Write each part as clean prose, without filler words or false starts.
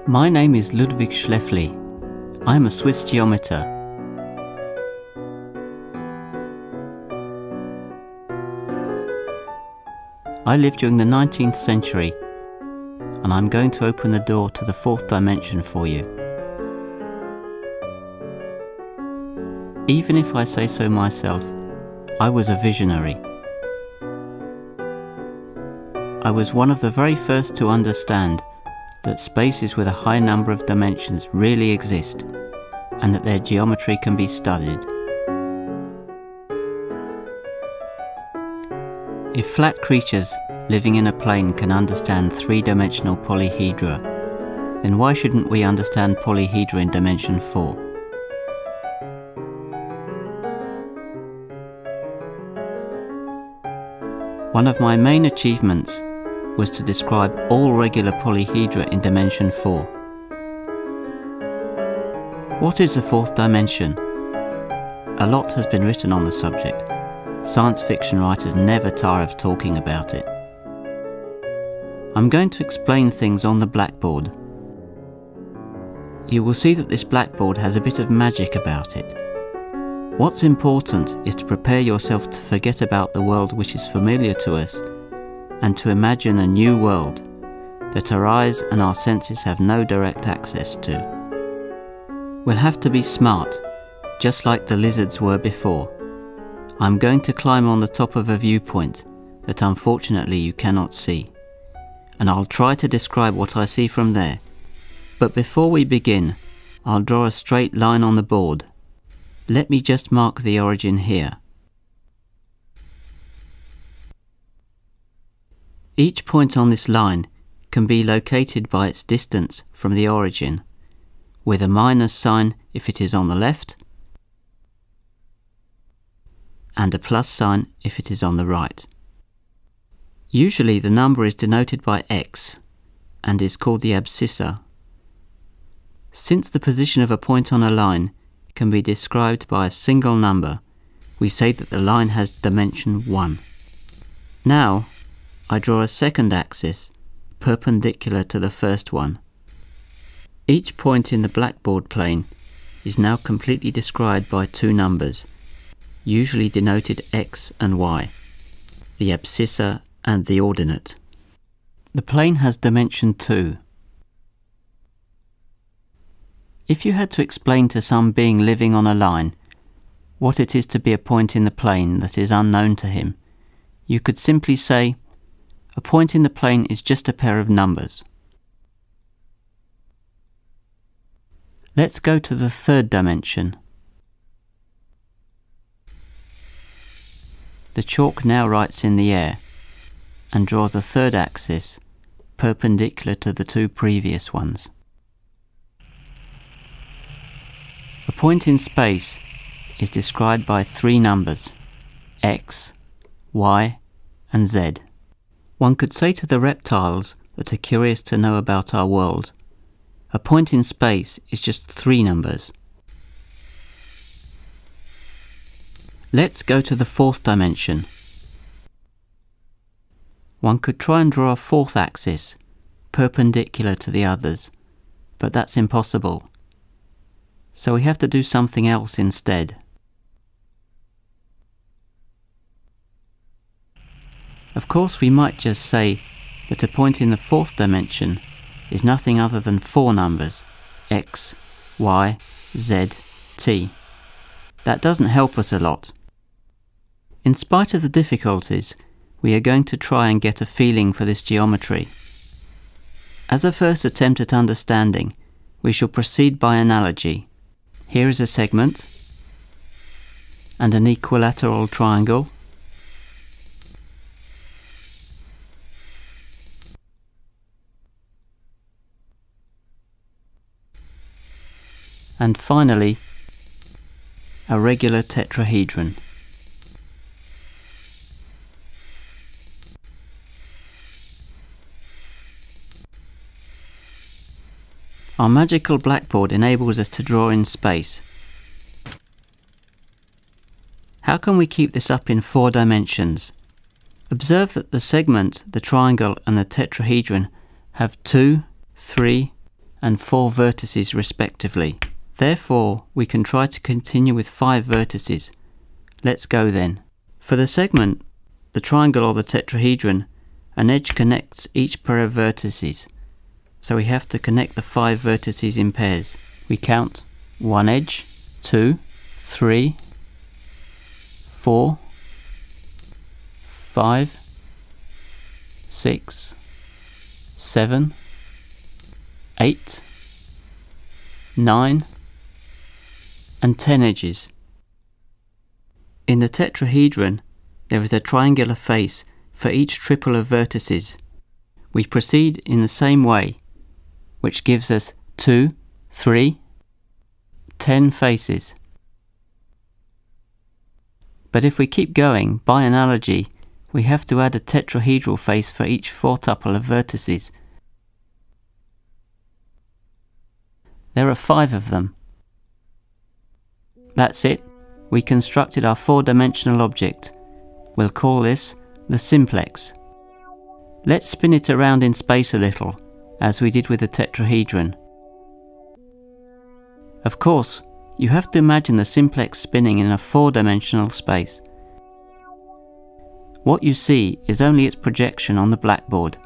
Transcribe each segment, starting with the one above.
My name is Ludwig Schleffli. I am a Swiss geometer. I lived during the 19th century, and I'm going to open the door to the fourth dimension for you. Even if I say so myself, I was a visionary. I was one of the very first to understand that spaces with a high number of dimensions really exist, and that their geometry can be studied. If flat creatures living in a plane can understand three-dimensional polyhedra, then why shouldn't we understand polyhedra in dimension 4? One of my main achievements was to describe all regular polyhedra in dimension 4. What is the fourth dimension? A lot has been written on the subject. Science fiction writers never tire of talking about it. I'm going to explain things on the blackboard. You will see that this blackboard has a bit of magic about it. What's important is to prepare yourself to forget about the world which is familiar to us and to imagine a new world that our eyes and our senses have no direct access to. We'll have to be smart, just like the lizards were before. I'm going to climb on the top of a viewpoint that unfortunately you cannot see, and I'll try to describe what I see from there. But before we begin, I'll draw a straight line on the board. Let me just mark the origin here. Each point on this line can be located by its distance from the origin, with a minus sign if it is on the left, and a plus sign if it is on the right. Usually the number is denoted by x and is called the abscissa. Since the position of a point on a line can be described by a single number, we say that the line has dimension 1. Now, I draw a second axis perpendicular to the first one. Each point in the blackboard plane is now completely described by two numbers, usually denoted x and y, the abscissa and the ordinate. The plane has dimension 2. If you had to explain to some being living on a line what it is to be a point in the plane that is unknown to him, you could simply say, a point in the plane is just a pair of numbers. Let's go to the third dimension. The chalk now writes in the air and draws a third axis perpendicular to the two previous ones. A point in space is described by three numbers, x, y, and z. One could say to the reptiles that are curious to know about our world, a point in space is just three numbers. Let's go to the fourth dimension. One could try and draw a fourth axis, perpendicular to the others, but that's impossible. So we have to do something else instead. Of course, we might just say that a point in the fourth dimension is nothing other than four numbers, x, y, z, t. That doesn't help us a lot. In spite of the difficulties, we are going to try and get a feeling for this geometry. As a first attempt at understanding, we shall proceed by analogy. Here is a segment and an equilateral triangle. And finally, a regular tetrahedron. Our magical blackboard enables us to draw in space. How can we keep this up in 4 dimensions? Observe that the segment, the triangle and the tetrahedron have 2, 3 and 4 vertices respectively. Therefore, we can try to continue with 5 vertices. Let's go then. For the segment, the triangle or the tetrahedron, an edge connects each pair of vertices. So we have to connect the 5 vertices in pairs. We count 1 edge, 2, 3, 4, 5, 6, 7, 8, 9, and 10 edges. In the tetrahedron, there is a triangular face for each triple of vertices. We proceed in the same way, which gives us 2, 3, 10 faces. But if we keep going, by analogy, we have to add a tetrahedral face for each 4-tuple of vertices. There are 5 of them. That's it. We constructed our 4-dimensional object. We'll call this the simplex. Let's spin it around in space a little, as we did with the tetrahedron. Of course, you have to imagine the simplex spinning in a 4-dimensional space. What you see is only its projection on the blackboard.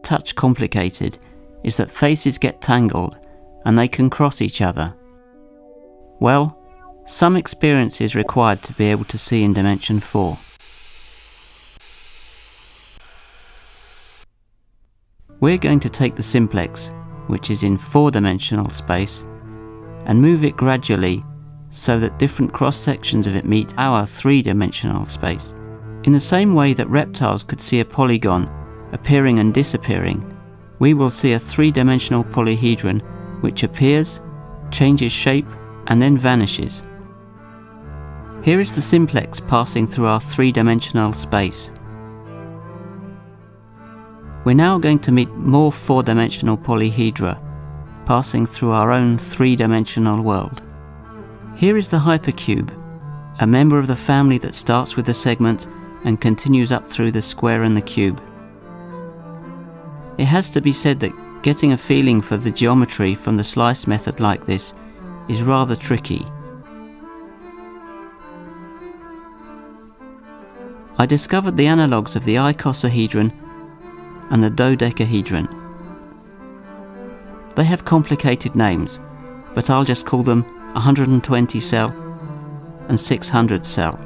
Touch complicated is that faces get tangled and they can cross each other. Well, some experience is required to be able to see in dimension 4. We're going to take the simplex, which is in 4-dimensional space, and move it gradually so that different cross-sections of it meet our 3-dimensional space. In the same way that reptiles could see a polygon appearing and disappearing, we will see a 3-dimensional polyhedron which appears, changes shape, and then vanishes. Here is the simplex passing through our 3-dimensional space. We're now going to meet more 4-dimensional polyhedra, passing through our own 3-dimensional world. Here is the hypercube, a member of the family that starts with the segment and continues up through the square and the cube. It has to be said that getting a feeling for the geometry from the slice method like this is rather tricky. I discovered the analogues of the icosahedron and the dodecahedron. They have complicated names, but I'll just call them 120 cell and 600 cell,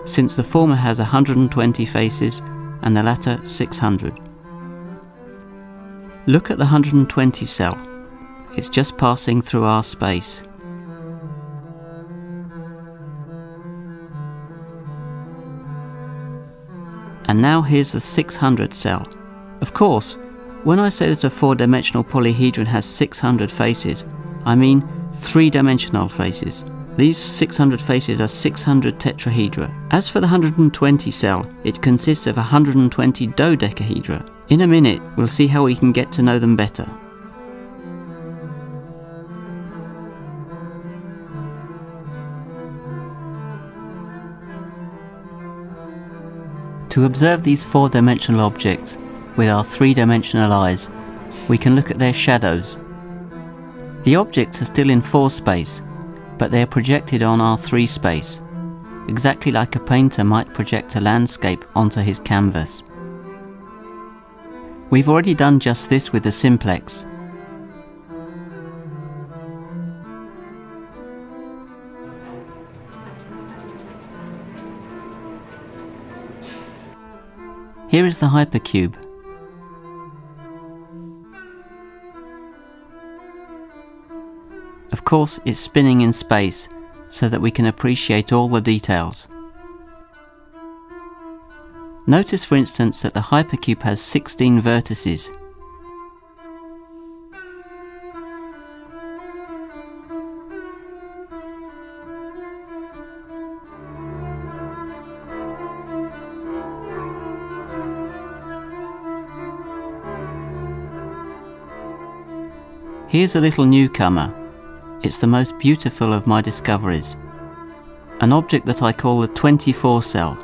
since the former has 120 faces and the latter 600. Look at the 120 cell. It's just passing through our space. And now here's the 600 cell. Of course, when I say that a 4-dimensional polyhedron has 600 faces, I mean 3-dimensional faces. These 600 faces are 600 tetrahedra. As for the 120 cell, it consists of 120 dodecahedra. In a minute, we'll see how we can get to know them better. To observe these 4-dimensional objects with our 3-dimensional eyes, we can look at their shadows. The objects are still in 4 space, but they are projected on our 3 space, exactly like a painter might project a landscape onto his canvas. We've already done just this with the simplex. Here is the hypercube. Of course, it's spinning in space so that we can appreciate all the details. Notice, for instance, that the hypercube has 16 vertices. Here's a little newcomer. It's the most beautiful of my discoveries. An object that I call the 24 cell.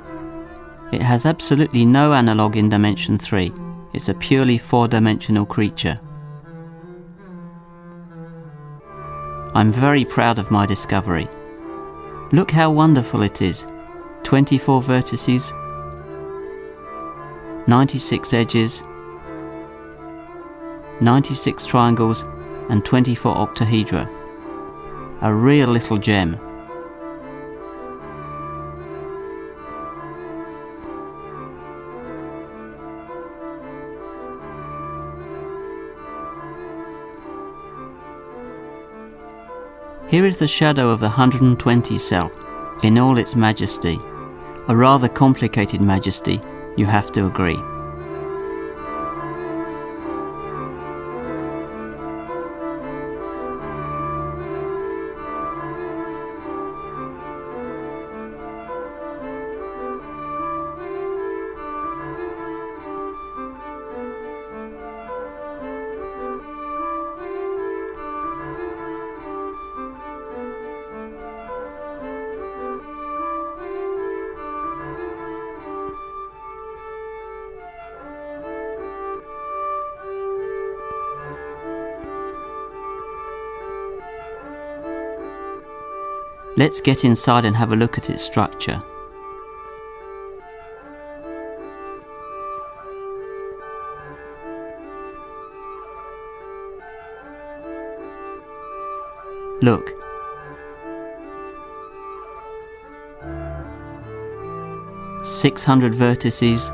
It has absolutely no analogue in dimension 3. It's a purely 4-dimensional creature. I'm very proud of my discovery. Look how wonderful it is. 24 vertices, 96 edges, 96 triangles and 24 octahedra. A real little gem. Here is the shadow of the 120 cell in all its majesty. A rather complicated majesty, you have to agree. Let's get inside and have a look at its structure. Look. "600 vertices,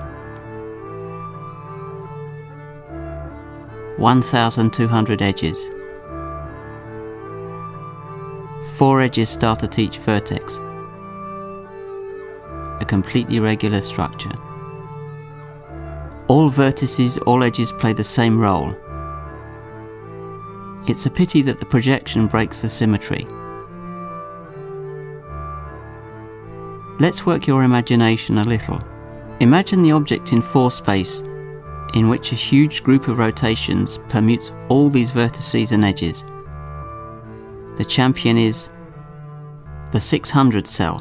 1,200 edges. 4 edges start at each vertex. A completely regular structure. All vertices, all edges play the same role. It's a pity that the projection breaks the symmetry. Let's work your imagination a little. Imagine the object in 4 space, in which a huge group of rotations permutes all these vertices and edges. The champion is the 600 cell,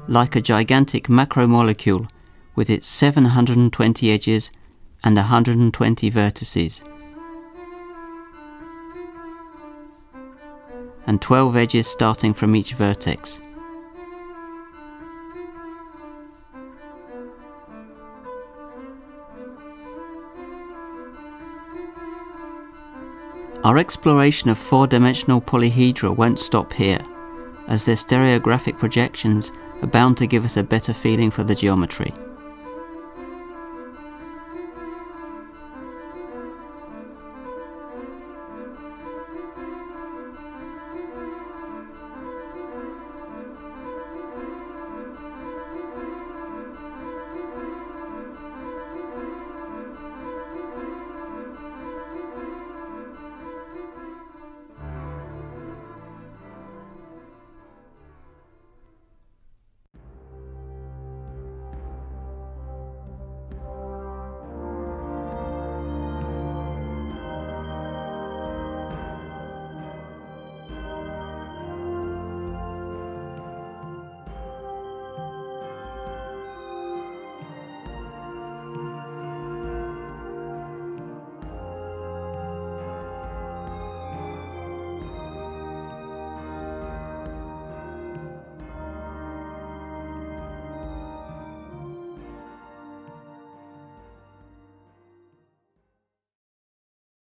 like a gigantic macromolecule with its 720 edges and 120 vertices, and 12 edges starting from each vertex. Our exploration of 4-dimensional polyhedra won't stop here, as their stereographic projections are bound to give us a better feeling for the geometry.